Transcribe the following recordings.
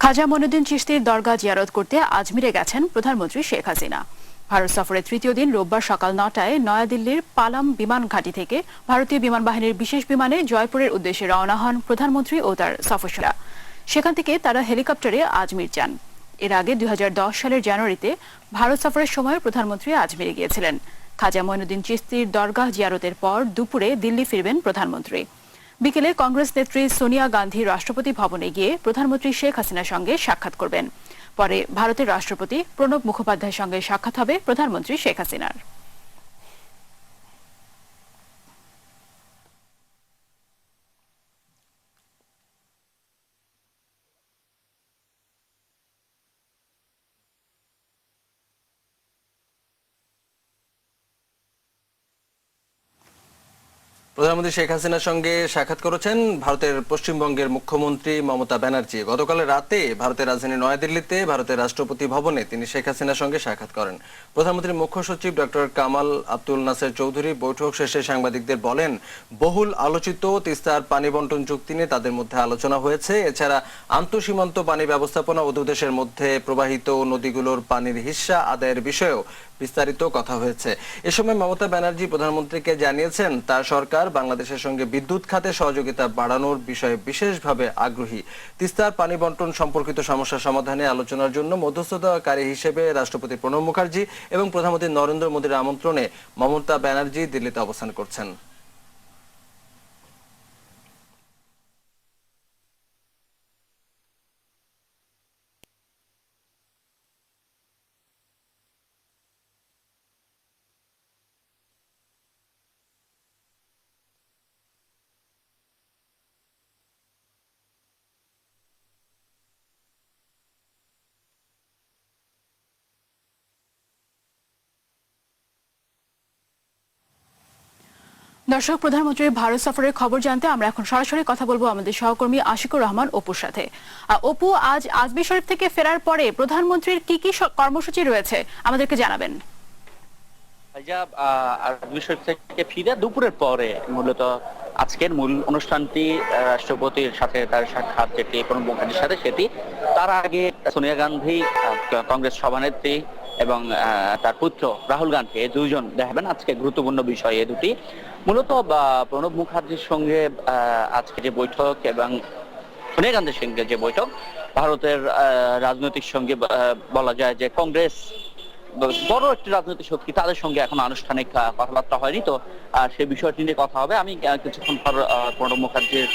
খাজা মঈনুদ্দিন চিশতির দরগা জিয়ারত করতে আজমিরে গেছেন প্রধানমন্ত্রী শেখ হাসিনা। ভারত সফরের তৃতীয় দিন রোববার সকাল ৯টায় নয়াদিল্লির পালাম বিমান ঘাঁটি থেকে ভারতীয় বিমান বাহিনীর বিশেষ বিমানে জয়পুরের উদ্দেশ্যে রওনা হন প্রধানমন্ত্রী ও তার সফরসঙ্গীরা। সেখান থেকে তারা হেলিকপ্টারে আজমির যান। এর আগে ২০১০ সালের জানুয়ারিতে ভারত সফরের সময় প্রধানমন্ত্রী আজমিরে গিয়েছিলেন। খাজা মঈনুদ্দিন চিশতির দরগাহ জিয়ারতের পর দুপুরে দিল্লি ফিরবেন প্রধানমন্ত্রী। বিকেলে কংগ্রেস নেত্রী সোনিয়া গান্ধী রাষ্ট্রপতি ভবনে গিয়ে প্রধানমন্ত্রী শেখ হাসিনার সঙ্গে সাক্ষাৎ করবেন। পরে ভারতের রাষ্ট্রপতি প্রণব মুখোপাধ্যায়ের সঙ্গে সাক্ষাৎ হবে প্রধানমন্ত্রী শেখ হাসিনার। প্রধানমন্ত্রী শেখ হাসিনার সঙ্গে সাক্ষাৎ করেছেন ভারতের পশ্চিমবঙ্গের মুখ্যমন্ত্রী মমতা ব্যানার্জি। গতকাল রাতে ভারতের রাজধানী নয়াদিল্লিতে ভারতের রাষ্ট্রপতি ভবনে তিনি শেখ হাসিনার সঙ্গে সাক্ষাৎ করেন। প্রধানমন্ত্রীর মুখ্য সচিব ডক্টর কামাল আব্দুল নাসের চৌধুরী বৈঠক শেষে সাংবাদিকদের বলেন, বহুল আলোচিত তিস্তার পানি বন্টন চুক্তি নিয়ে তাদের মধ্যে আলোচনা হয়েছে। এছাড়া আন্তঃসীমান্ত পানি ব্যবস্থাপনা ও দুদেশের মধ্যে প্রবাহিত নদীগুলোর পানির হিস্সা আদায়ের বিষয়েও বিস্তারিত কথা হয়েছে। এ সময় মমতা ব্যানার্জি প্রধানমন্ত্রীকে জানিয়েছেন তার সরকার বাংলাদেশের সঙ্গে বিদ্যুৎ খাতে সহযোগিতা বাড়ানোর বিষয়ে বিশেষভাবে আগ্রহী। তিস্তার পানি বন্টন সম্পর্কিত সমস্যা সমাধানে আলোচনার জন্য মধ্যস্থতাকারী হিসেবে রাষ্ট্রপতি প্রণব মুখার্জি এবং প্রধানমন্ত্রী নরেন্দ্র মোদীর আমন্ত্রণে মমতা ব্যানার্জি দিল্লিতে অবস্থান করছেন। দর্শক, প্রধানমন্ত্রীর ভারত সফরের খবর জানতে আমরা এখন সরাসরি কথা বলবো আমাদের সহকর্মী আশিকুর রহমান অপুর সাথে। অপু, আজ আজমির শরীফ থেকে ফেরার পরে প্রধানমন্ত্রীর কি কি কর্মসূচি রয়েছে আমাদেরকে জানাবেন। আজমির শরীফ থেকে ফিরে দুপুরের পরে মূলত আজকের মূল অনুষ্ঠানটি রাষ্ট্রপতির সাথে তার সাক্ষাৎ, যেটি প্রণব মুখার্জির সাথে, সেটি তার আগে সোনিয়া গান্ধী, কংগ্রেস সভানেত্রী এবং তার পুত্র রাহুল গান্ধী, এই দুইজন দেখাবেন। আজকে গুরুত্বপূর্ণ বিষয় এ দুটি। মূলত প্রণব মুখার্জির সঙ্গে আজকে যে বৈঠক এবং সোনিয়া গান্ধীর সঙ্গে যে বৈঠক, ভারতের রাজনৈতিক সঙ্গে বলা যায় যে কংগ্রেস বড় একটি রাজনৈতিক শক্তি, তাদের সঙ্গে এখন আনুষ্ঠানিক কথাবার্তা হয়নি। তো সেই বিষয়টি নিয়ে কথা হবে। আমি কিছুক্ষণ পর প্রণব মুখার্জির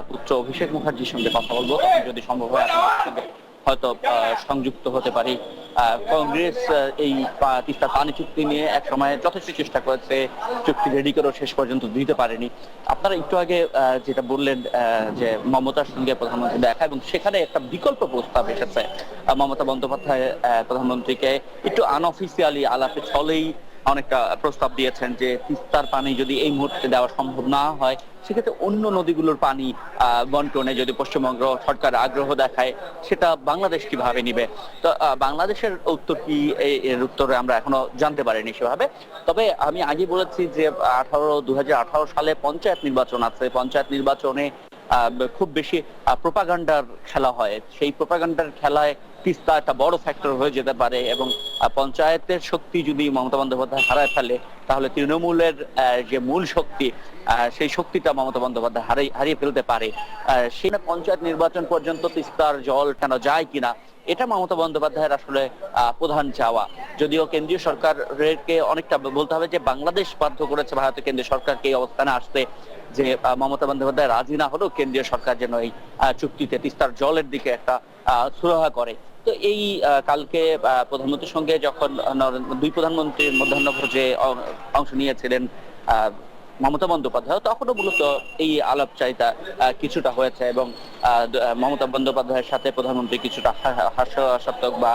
পুত্র অভিষেক মুখার্জির সঙ্গে কথা বলবো, যদি সম্ভব হয় আপনাদের সঙ্গে হয়তো সংযুক্ত হতে পারি। কংগ্রেস এই তিস্তা পানি চুক্তি নিয়ে এক সময় যথেষ্ট চেষ্টা করেছে, চুক্তি রেডি করেও শেষ পর্যন্ত দিতে পারেনি। আপনারা একটু আগে যেটা বললেন যে মমতার সঙ্গে প্রধানমন্ত্রী দেখা, এবং সেখানে একটা বিকল্প প্রস্তাব এসেছে। মমতা বন্দ্যোপাধ্যায় প্রধানমন্ত্রীকে একটু আনঅফিসিয়ালি আলাপে ছলেই অনেকটা প্রস্তাব দিয়েছেন যে তিস্তার পানি যদি এই মুহূর্তে দেওয়া সম্ভব না হয়, সেক্ষেত্রে অন্য নদীগুলোর পানি বন্টনে যদি পশ্চিমবঙ্গ সরকার আগ্রহ দেখায়, সেটা বাংলাদেশ কিভাবে নিবে। তো বাংলাদেশের উত্তর কি, এর উত্তরে আমরা এখনো জানতে পারিনি সেভাবে। তবে আমি আগে বলেছি যে 2018 সালে পঞ্চায়েত নির্বাচন আছে। পঞ্চায়েত নির্বাচনে খুব বেশি প্রোপাগান্ডার খেলা হয়। সেই প্রোপাগান্ডার খেলায় তিস্তা একটা বড় ফ্যাক্টর হয়ে যেতে পারে, এবং পঞ্চায়েতের শক্তি যদি মমতা বন্দ্যোপাধ্যায় হারায় ফেলে, তাহলে তৃণমূলের যে মূল শক্তি, সেই শক্তিটা মমতা বন্দ্যোপাধ্যায় হারিয়ে ফেলতে পারে। সেই পঞ্চায়েত নির্বাচন পর্যন্ত তিস্তার জল কেন যায় কিনা, এটা মমতা বন্দ্যোপাধ্যায়ের আসলে প্রধান চাওয়া। যদিও কেন্দ্রীয় সরকারকে অনেকটা বলতে হবে যে বাংলাদেশ বাধ্য করেছে ভারতের কেন্দ্রীয় সরকারকে এই অবস্থানে আসতে, যে মমতা বন্দ্যোপাধ্যায় রাজি না হলেও কেন্দ্রীয় সরকার যেন এই চুক্তিতে তিস্তার জলের দিকে একটা সুরাহা করে। তো এই কালকে প্রধানমন্ত্রীর সঙ্গে যখন দুই প্রধানমন্ত্রীর মধ্যাহ্নভোজে অংশ নিয়েছিলেন মমতা বন্দ্যোপাধ্যায়, তখনও মূলত এই আলাপচারিতা কিছুটা হয়েছে, এবং মমতা বন্দ্যোপাধ্যায়ের সাথে প্রধানমন্ত্রী কিছুটা হাস্যরসাত্মক বা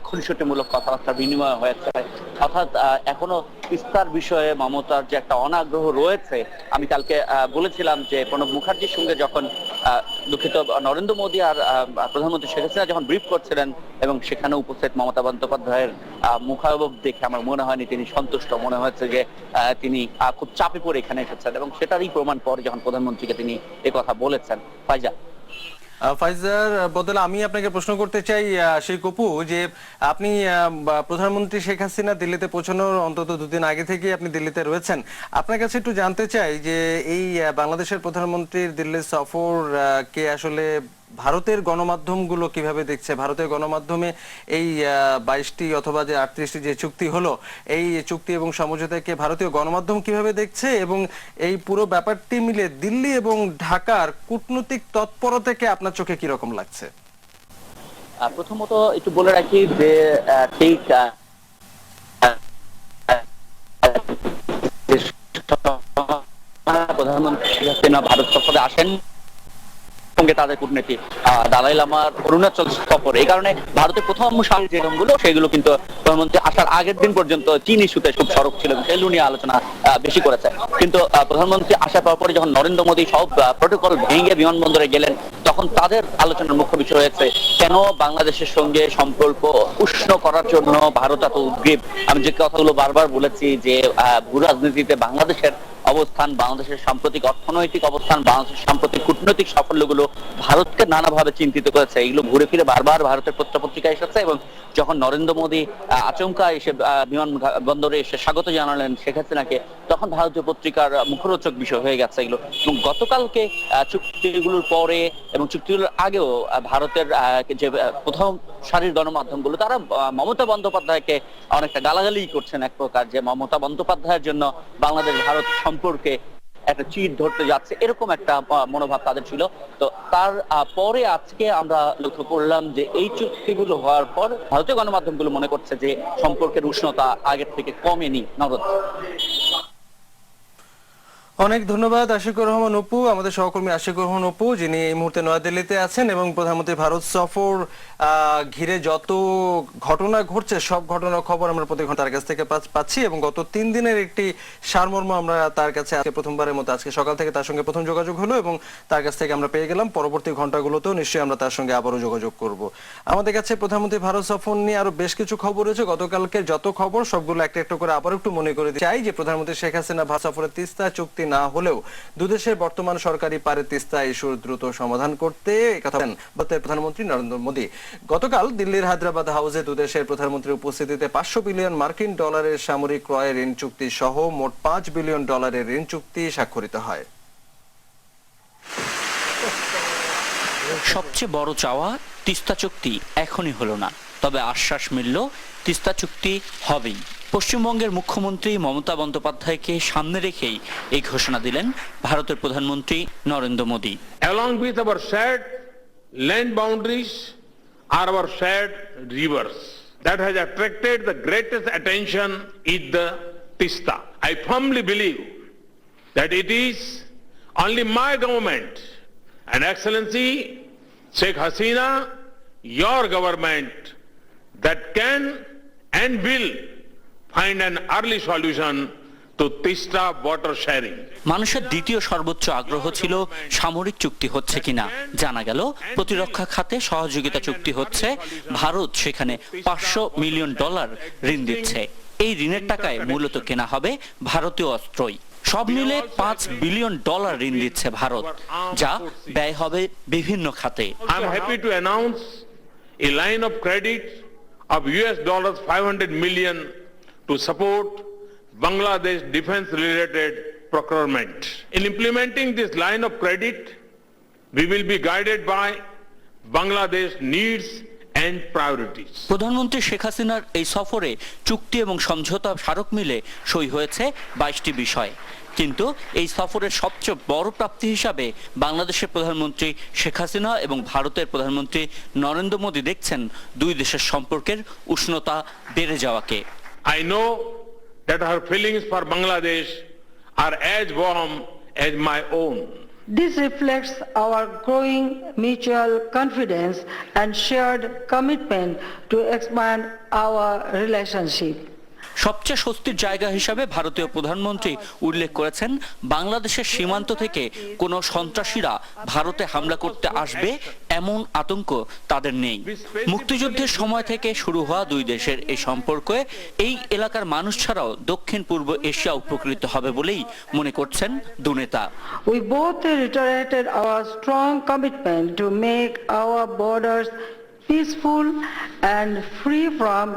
খুনসুটিমূলক কথাবার্তা বিনিময় হয়েছে। অর্থাৎ এখনো তিস্তার বিষয়ে মমতার যে একটা অনাগ্রহ রয়েছে। আমি কালকে বলেছিলাম যে প্রণব মুখার্জির সঙ্গে যখন দুঃখিত নরেন্দ্র মোদী আর প্রধানমন্ত্রী শেখ হাসিনা যখন ব্রিফ করছিলেন, এবং সেখানে উপস্থিত মমতা বন্দ্যোপাধ্যায়ের মুখাবব দেখে আমার মনে হয়নি তিনি সন্তুষ্ট। মনে হয়েছে যে তিনি খুব চাপে পড়ে এখানে এসেছেন, এবং সেটারই প্রমাণ পরে যখন প্রধানমন্ত্রীকে তিনি এ কথা বলেছেন। ফাইজা। ফাইজার বদলে আমি আপনাকে প্রশ্ন করতে চাই শেখ অপু, যে আপনি প্রধানমন্ত্রী শেখ হাসিনা দিল্লিতে পৌঁছানোর অন্তত দুদিন আগে থেকে আপনি দিল্লিতে রয়েছেন। আপনার কাছে একটু জানতে চাই যে এই বাংলাদেশের প্রধানমন্ত্রীর দিল্লি সফর কে আসলে ভারতের গণমাধ্যমগুলো কিভাবে দেখছে? ভারতের গণমাধ্যমে এই 22টি অথবা যে 38টি যে চুক্তি হলো, এই চুক্তি এবং সমঝোতাকে ভারতীয় গণমাধ্যম কিভাবে দেখছে, এবং এই পুরো ব্যাপারটি মিলে দিল্লি এবং ঢাকার কূটনৈতিক তৎপরতাকে আপনার চোখে কি রকম লাগছে? প্রথমত একটু বলে রাখি যে ঠিক প্রধানমন্ত্রী শেখ হাসিনা ভারত সফরে আসেন, সঙ্গে তাদের কূটনীতি দালাই লামার অরুণাচল সফর। এই কারণে ভারতের প্রথম সারির যে নিয়মগুলো সেগুলো কিন্তু প্রধানমন্ত্রী আসার আগের দিন পর্যন্ত চীন ইস্যুতে খুব সরব ছিল, সেগুলো নিয়ে আলোচনা বেশি করেছে। কিন্তু প্রধানমন্ত্রী আসার পরপরই যখন নরেন্দ্র মোদী সব প্রোটোকল ভেঙে বিমানবন্দরে গেলেন, তখন তাদের আলোচনার মুখ্য বিষয় হয়েছে কেন বাংলাদেশের সঙ্গে সম্পর্ক উষ্ণ করার জন্য ভারত এত উদ্গ্রীব। আমি যে কথাগুলো বারবার বলেছি যে ভূ রাজনীতিতে বাংলাদেশের অবস্থান, বাংলাদেশের সাম্প্রতিক অর্থনৈতিক অবস্থান, বাংলাদেশের সাম্প্রতিক কূটনৈতিক সাফল্যগুলো ভারতকে নানাভাবে চিন্তিত করেছে। এগুলো ঘুরে ফিরে বারবার ভারতের পত্রিকায় এসেছে, এবং যখন নরেন্দ্র মোদী আচমকা এসে বিমানবন্দরে এসে স্বাগত জানালেন শেখ হাসিনাকে, তখন ভারতীয় পত্রিকার মুখরোচক বিষয় হয়ে গেছে এগুলো। এবং গতকালকে চুক্তিগুলোর পরে এবং চুক্তিগুলোর আগেও ভারতের যে প্রথম সারির গণমাধ্যমগুলো তারা মমতা বন্দ্যোপাধ্যায়কে অনেকটা গালাগালি করছেন এক প্রকার, যে মমতা বন্দ্যোপাধ্যায়ের জন্য বাংলাদেশ ভারত সম্পর্কে একটা চিট ধরতে যাচ্ছে, এরকম একটা মনোভাব তাদের ছিল। তো তার পরে আজকে আমরা লক্ষ্য করলাম যে এই চুক্তিগুলো হওয়ার পর ভারতীয় গণমাধ্যমগুলো মনে করছে যে সম্পর্কের উষ্ণতা আগের থেকে কমেনি। নগদ অনেক ধন্যবাদ আশিকুর রহমান অপু, আমাদের সহকর্মী আশিকুর রহমান অপু, যিনি এই মুহূর্তে নয়াদিল্লিতে আছেন এবং প্রধানমন্ত্রী ভারত সফর ঘিরে যত ঘটনা ঘটছে সব ঘটনার খবর আমরা প্রতি ঘন্টা তার কাছ থেকে পাচ্ছি, এবং গত 3 দিনের একটি সারমর্ম আমরা তার কাছে আজকে প্রথমবারের মতো আজকে সকাল থেকে তার সঙ্গে প্রথম যোগাযোগ হলো এবং তার কাছ থেকে আমরা পেয়ে গেলাম। পরবর্তী ঘন্টাগুলোতেও নিশ্চয়ই আমরা তার সঙ্গে আবারও যোগাযোগ করব। আমাদের কাছে প্রধানমন্ত্রী ভারত সফর নিয়ে আরো বেশ কিছু খবর রয়েছে। গতকালকে যত খবর সবগুলো একটা একটা করে আবার একটু মনে করে দিতে চাই যে প্রধানমন্ত্রী শেখ হাসিনা ভারত সফরের তিস্তা চুক্তি না হলেও দুদেশের বর্তমান সরকারি পারে তিস্তা ইস্যুর দ্রুত সমাধান করতে কথা বলেন ভারতের প্রধানমন্ত্রী নরেন্দ্র মোদী। গতকাল দিল্লির হায়দ্রাবাদ হাউসে দুদেশের প্রধানমন্ত্রীর উপস্থিতিতে 500 বিলিয়ন মার্কিন ডলারের সামরিক ক্রয়ের ঋণ চুক্তি সহ মোট 5 বিলিয়ন ডলারের ঋণ চুক্তি স্বাক্ষরিত হয়। সবচেয়ে বড় চাওয়া তিস্তা চুক্তি এখনই হলো না, তবে আশ্বাস মিলল তিস্তা চুক্তি হবেই। পশ্চিমবঙ্গের মুখ্যমন্ত্রী মমতা বন্দ্যোপাধ্যায়কে সামনে রেখেই এই ঘোষণা দিলেন ভারতের প্রধানমন্ত্রী Narendra Modi. Along with our shared land boundaries are our shared rivers. That has attracted the greatest attention is the Tista. I firmly believe that it is only my government and Excellency Sheikh Hasina, your government, that can and will find an early solution to Tista water sharing. মানুষের দ্বিতীয় সর্বোচ্চ আগ্রহ ছিল সামরিক চুক্তি হচ্ছে কিনা। জানা গেল প্রতিরক্ষা খাতে সহযোগিতা চুক্তি হচ্ছে, ভারত সেখানে 500 মিলিয়ন ডলার ঋণ দিচ্ছে। এই ঋণের টাকায় মূলত কেনা হবে ভারতীয় অস্ত্রই। সব মিলে 5 বিলিয়ন ডলার ঋণ দিচ্ছে ভারত, যা ব্যয় হবে বিভিন্ন খাতে। I am happy to announce a line of credit of $500 million to support Bangladesh defense-related procurement. In implementing this line of credit, we will be guided by Bangladesh needs and priorities. প্রধানমন্ত্রী শেখ হাসিনার এই সফরে চুক্তি এবং সমঝোতা স্মারক মিলে সই হয়েছে 22টি বিষয়। কিন্তু এই সফরের সবচেয়ে বড় প্রাপ্তি হিসাবে বাংলাদেশের প্রধানমন্ত্রী শেখ হাসিনা এবং ভারতের প্রধানমন্ত্রী নরেন্দ্র মোদী দেখছেন দুই দেশের সম্পর্কের উষ্ণতা বেড়ে যাওয়াকে। I know that her feelings for Bangladesh are as warm as my own. This reflects our growing mutual confidence and shared commitment to expand our relationship. সবচেয়ে স্বস্তির জায়গা হিসাবে ভারতীয় প্রধানমন্ত্রী উল্লেখ করেছেন বাংলাদেশের সীমান্ত থেকে কোনো সন্ত্রাসীরা ভারতে হামলা করতে আসবে এমন আতঙ্ক তাদের নেই। মুক্তিযুদ্ধের সময় থেকে শুরু হওয়া দুই দেশের এই সম্পর্কে এই এলাকার মানুষ ছাড়াও দক্ষিণ পূর্ব এশিয়া উপকৃত হবে বলেই মনে করছেন দুনেতা। We both reiterated our strong commitment to make our borders peaceful and free from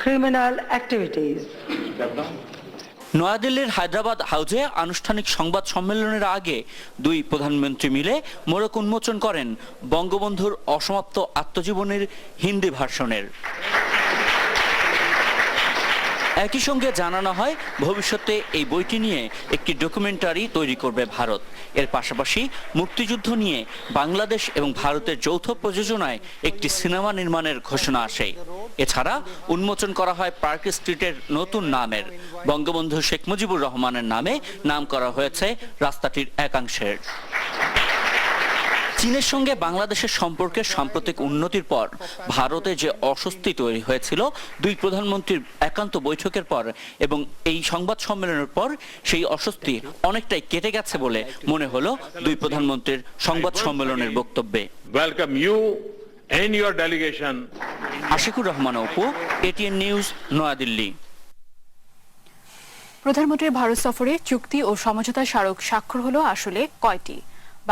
criminal activities. নয়াদিল্লির হায়দ্রাবাদ হাউজে আনুষ্ঠানিক সংবাদ সম্মেলনের আগে দুই প্রধানমন্ত্রী মিলে মোড়ক উন্মোচন করেন বঙ্গবন্ধুর অসমাপ্ত আত্মজীবনীর হিন্দি ভার্সনের। একই সঙ্গে জানানো হয় ভবিষ্যতে এই বইটি নিয়ে একটি ডকুমেন্টারি তৈরি করবে ভারত। এর পাশাপাশি মুক্তিযুদ্ধ নিয়ে বাংলাদেশ এবং ভারতের যৌথ প্রযোজনায় একটি সিনেমা নির্মাণের ঘোষণা আসে। এছাড়া উন্মোচন করা হয় পার্ক স্ট্রিটের নতুন নামের। বঙ্গবন্ধু শেখ মুজিবুর রহমানের নামে নাম করা হয়েছে রাস্তাটির একাংশের। চীনের সঙ্গে বাংলাদেশের সম্পর্কের সাম্প্রতিক উন্নতির পর ভারতে যে অস্বস্তি তৈরি হয়েছিল দুই প্রধানমন্ত্রীর একান্ত বৈঠকের পর এবং এই সংবাদ সম্মেলনের পর সেই অস্বস্তি অনেকটাই কেটে গেছে বলে মনে হলো দুই প্রধানমন্ত্রীর সংবাদ সম্মেলনের বক্তব্যে। Welcome you and your delegation. Ashiqur Rahman Apu, ATN news, New Delhi. প্রধানমন্ত্রীর ভারত সফরে চুক্তি ও সমঝোতা স্মারক স্বাক্ষর হলো আসলে কয়টি?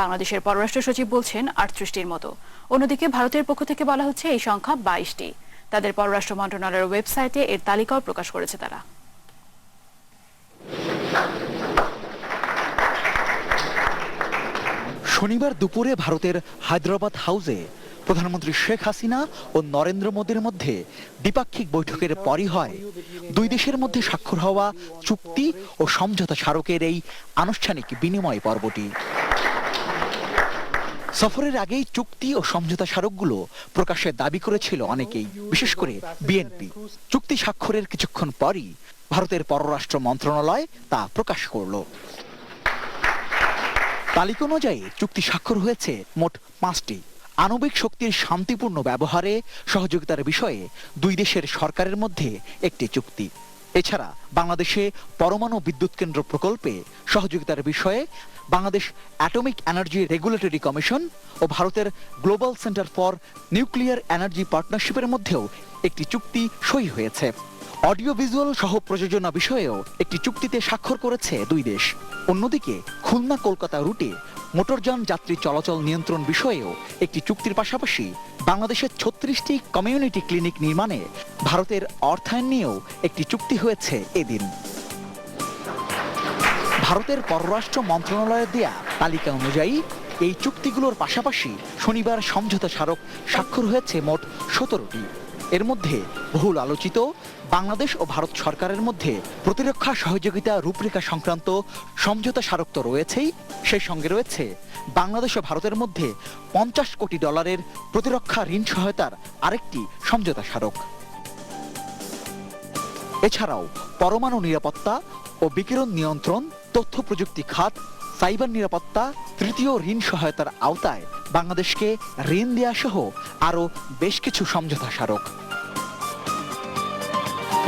বাংলাদেশের পররাষ্ট্র সচিব বলছেন 38টির মতো। অন্যদিকে ভারতের পক্ষ থেকে বলা হচ্ছে এই সংখ্যা 22টি। তাদের পররাষ্ট্র মন্ত্রণালয়ের ওয়েবসাইটে এর তালিকাও প্রকাশ করেছে তারা। শনিবার দুপুরে ভারতের হায়দ্রাবাদ হাউসে প্রধানমন্ত্রী শেখ হাসিনা ও নরেন্দ্র মোদীর মধ্যে দ্বিপাক্ষিক বৈঠকের পরই হয় দুই দেশের মধ্যে স্বাক্ষর হওয়া চুক্তি ও সমঝোতা স্মারকের এই আনুষ্ঠানিক বিনিময় পর্বটি। সফরের আগেই চুক্তি ও সমঝোতা স্মারকগুলো প্রকাশের দাবি করেছিল অনেকেই, বিশেষ করে বিএনপি। চুক্তি স্বাক্ষরের কিছুক্ষণ পরই ভারতের পররাষ্ট্র মন্ত্রণালয় তা প্রকাশ করল। তালিকা অনুযায়ী চুক্তি স্বাক্ষর হয়েছে মোট 5টি। আণবিক শক্তির শান্তিপূর্ণ ব্যবহারে সহযোগিতার বিষয়ে দুই দেশের সরকারের মধ্যে একটি চুক্তি। এছাড়া বাংলাদেশে পরমাণু বিদ্যুৎ কেন্দ্র প্রকল্পে সহযোগিতার বিষয়ে Bangladesh atomic energy regulatory commission ও ভারতের global centre for nuclear energy পার্টনারশিপের মধ্যেও একটি চুক্তি সই হয়েছে। অডিও ভিজুয়াল সহ প্রযোজনা বিষয়েও একটি চুক্তিতে স্বাক্ষর করেছে দুই দেশ। অন্যদিকে খুলনা কলকাতা রুটে মোটরযান যাত্রী চলাচল নিয়ন্ত্রণ বিষয়েও একটি চুক্তির পাশাপাশি বাংলাদেশের 36টি কমিউনিটি ক্লিনিক নির্মাণে ভারতের অর্থায়ন নিয়েও একটি চুক্তি হয়েছে এদিন। ভারতের পররাষ্ট্র মন্ত্রণালয়ের দেয়া তালিকা অনুযায়ী এই চুক্তিগুলোর পাশাপাশি শনিবার সমঝোতা স্মারক স্বাক্ষর হয়েছে মোট 17টি। এর মধ্যে বহুল আলোচিত বাংলাদেশ ও ভারত সরকারের মধ্যে প্রতিরক্ষা সহযোগিতা রূপরেখা সংক্রান্ত সমঝোতা স্মারক তো রয়েছেই, সেই সঙ্গে রয়েছে বাংলাদেশ ও ভারতের মধ্যে $50 কোটি প্রতিরক্ষা ঋণ সহায়তার আরেকটি সমঝোতা স্মারক। এছাড়াও পরমাণু নিরাপত্তা ও বিকিরণ নিয়ন্ত্রণ, তথ্য প্রযুক্তি খাত, সাইবার নিরাপত্তা, তৃতীয় ঋণ সহায়তার আওতায় বাংলাদেশকে ঋণ দেয়া সহ আরও বেশ কিছু সমঝোতা স্মারক।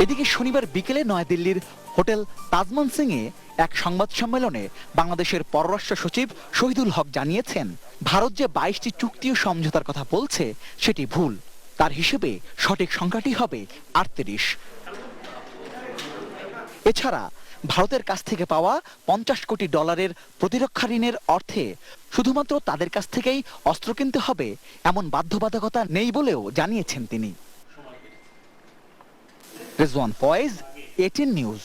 এদিকে শনিবার বিকেলে নয়াদিল্লির হোটেল তাজমান সিংয়ে এক সংবাদ সম্মেলনে বাংলাদেশের পররাষ্ট্র সচিব শহীদুল হক জানিয়েছেন, ভারত যে 22টি চুক্তি ও সমঝোতার কথা বলছে সেটি ভুল। তার হিসেবে সঠিক সংখ্যাটি হবে 38। এছাড়া ভারতের কাছ থেকে পাওয়া $50 কোটি প্রতিরক্ষা ঋণের অর্থে শুধুমাত্র তাদের কাছ থেকেই অস্ত্র কিনতে হবে এমন বাধ্যবাধকতা নেই বলেও জানিয়েছেন তিনি। Rezwan Faiz, ATN news,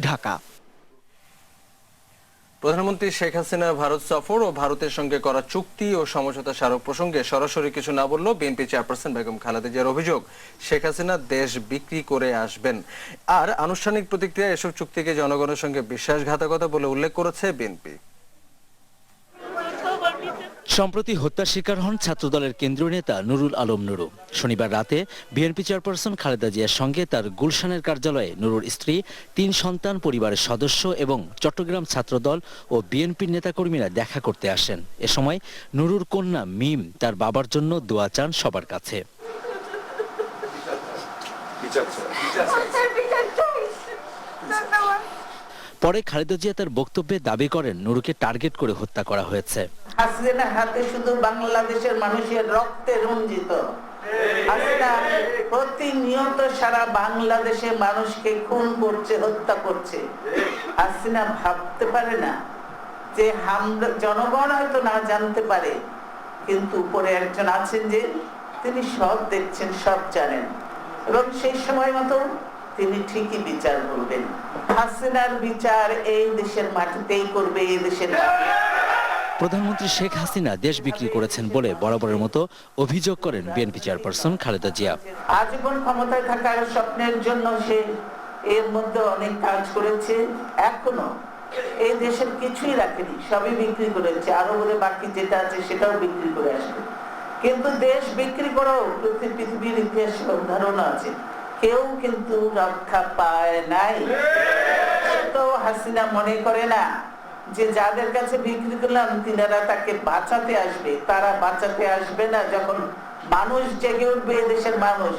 Dhaka. প্রধানমন্ত্রী শেখ হাসিনা ভারত সফর ও ভারতের সঙ্গে করা চুক্তি ও সমঝোতা স্মারক প্রসঙ্গে সরাসরি কিছু না বললেও বিএনপি চেয়ারপারসন বেগম খালেদা জিয়ার অভিযোগ শেখ হাসিনা দেশ বিক্রি করে আসবেন। আর আনুষ্ঠানিক প্রতিক্রিয়া এসব চুক্তিকে জনগণের সঙ্গে বিশ্বাসঘাতকতা বলে উল্লেখ করেছে বিএনপি। সম্প্রতি হত্যার শিকার হন ছাত্রদলের কেন্দ্রীয় নেতা নুরুল আলম নুরু। শনিবার রাতে বিএনপি চেয়ারপারসন খালেদা জিয়ার সঙ্গে তার গুলশানের কার্যালয়ে নুরুর স্ত্রী, 3 সন্তান, পরিবারের সদস্য এবং চট্টগ্রাম ছাত্রদল ও বিএনপির নেতাকর্মীরা দেখা করতে আসেন। এ সময় নুরুর কন্যা মিম তার বাবার জন্য দোয়া চান সবার কাছে। পরে খালেদা জিয়া তার বক্তব্যে দাবি করেন নুরুকে টার্গেট করে হত্যা করা হয়েছে। হাসিনা হাতে শুধু বাংলাদেশের মানুষের রক্তে রঞ্জিত। হাসিনা প্রতিনিয়ত সারা বাংলাদেশের মানুষকে খুন করছে, হত্যা করছে। হাসিনা ভাবতে পারে না যে জনগণ হয়তো না জানতে পারে, কিন্তু উপরে একজন আছেন যে তিনি সব দেখছেন, সব জানেন, এবং সেই সময় মতো তিনি ঠিকই বিচার করবেন। হাসিনার বিচার এই দেশের মাটিতেই করবে, এই দেশের মাটিতে। প্রধানমন্ত্রী শেখ হাসিনা দেশ বিক্রি করেছেন বলে বরাবরের মতো অভিযোগ করেন বিএনপি চেয়ারপারসন খালেদা জিয়া। আজীবন ক্ষমতায় থাকার স্বপ্নের জন্য সে এর মধ্যে অনেক কাজ করেছে, এখনো এই দেশের কিছুই রাখেনি, সবই বিক্রি করেছে, আরো বলে বাকি যেটা আছে সেটাও বিক্রি করে আসবে। কিন্তু দেশ বিক্রি করেও পৃথিবীর ইতিহাসে উদাহরণ আছে, কেউ কিন্তু রক্ষা পায় নাই। তো হাসিনা মনে করে না যে যাদের কাছে বিক্রি করলাম তিনারা তাকে বাঁচাতে আসবে, তারা বাঁচাতে আসবে না যখন মানুষ জেগে উঠবে, দেশের মানুষ।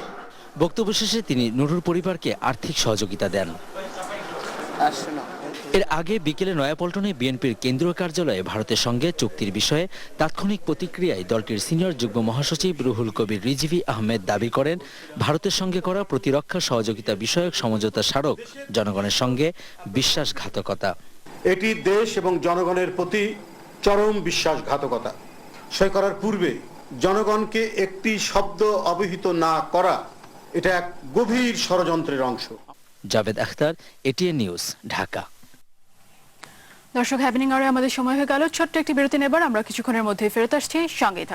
বক্তব্য শেষে তিনি নুরুর পরিবারকে আর্থিক সহযোগিতা দেন। এর আগে বিকেলে নয়াপল্টনে বিএনপির কেন্দ্রীয় কার্যালয়ে ভারতের সঙ্গে চুক্তির বিষয়ে তাৎক্ষণিক প্রতিক্রিয়ায় দলটির সিনিয়র যুগ্ম মহাসচিব রুহুল কবির রিজভী আহমেদ দাবি করেন, ভারতের সঙ্গে করা প্রতিরক্ষা সহযোগিতা বিষয়ক সমঝোতা স্মারক জনগণের সঙ্গে বিশ্বাসঘাতকতা। এটি দেশ এবং জনগণের প্রতি চরম বিশ্বাসঘাতকতা। সই করার পূর্বে জনগণকে একটি শব্দ অবহিত না করা এটা এক গভীর ষড়যন্ত্রের অংশ। Javed Akhtar, ATN news, Dhaka. দর্শক, হ্যাপেনিং আওয়ারে আমাদের সময় হয়ে গেল। ছোট্ট একটি বিরতি নেবার, আমরা কিছুক্ষণের মধ্যে ফেরত আসছি, সঙ্গেই থাকুন।